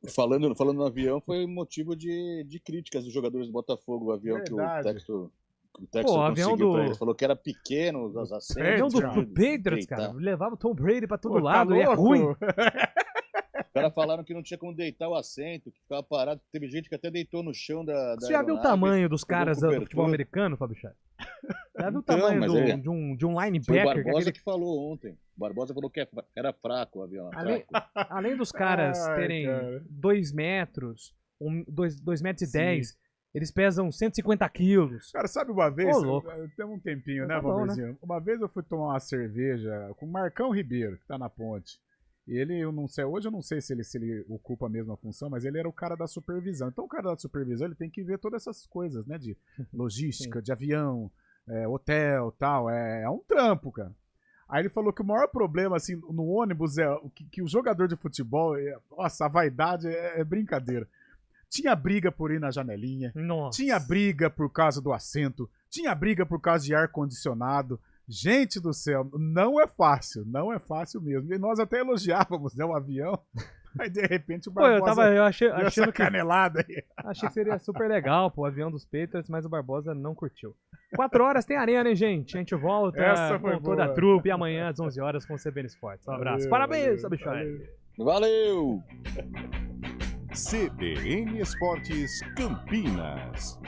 Falando no avião, foi motivo de críticas dos jogadores do Botafogo, o avião que o Textor conseguiu pra eles. Falou que era pequeno, os assentos. O avião do Patriots, cara. Levava o Tom Brady pra todo lado, e é ruim. Os caras falaram que não tinha como deitar o assento, que ficava parado. Teve gente que até deitou no chão da Você já viu o tamanho dos caras do futebol americano, Fábio Chá? Já viu o tamanho de um linebacker? Foi o Barbosa que falou ontem. O Barbosa falou que era fraco o avião. Além dos caras terem 2 metros, 2 metros e 10, eles pesam 150 quilos. Cara, sabe uma vez, tem um tempinho, né, Valberzinho? Né? Uma vez eu fui tomar uma cerveja com o Marcão Ribeiro, que tá na Ponte. E ele, eu não sei, hoje eu não sei se ele ocupa a mesma função, mas ele era o cara da supervisão. Então o cara da supervisão, ele tem que ver todas essas coisas, né, de logística, de avião, hotel, tal, é um trampo, cara. Aí ele falou que o maior problema, assim, no ônibus é que o jogador de futebol, nossa, a vaidade é brincadeira. Tinha briga por ir na janelinha, tinha briga por causa do assento, tinha briga por causa de ar-condicionado. Gente do céu, não é fácil mesmo. E nós até elogiávamos, né, o avião. Aí de repente o Barbosa eu achando canelada aí. Achei que seria super legal, o avião dos Patriots, mas o Barbosa não curtiu. 4 horas tem arena, hein, gente? A gente volta com toda a trupe e amanhã às 11 horas com o CBN Esportes. Um abraço. Parabéns, Sabichai. Valeu! CBN Esportes Campinas.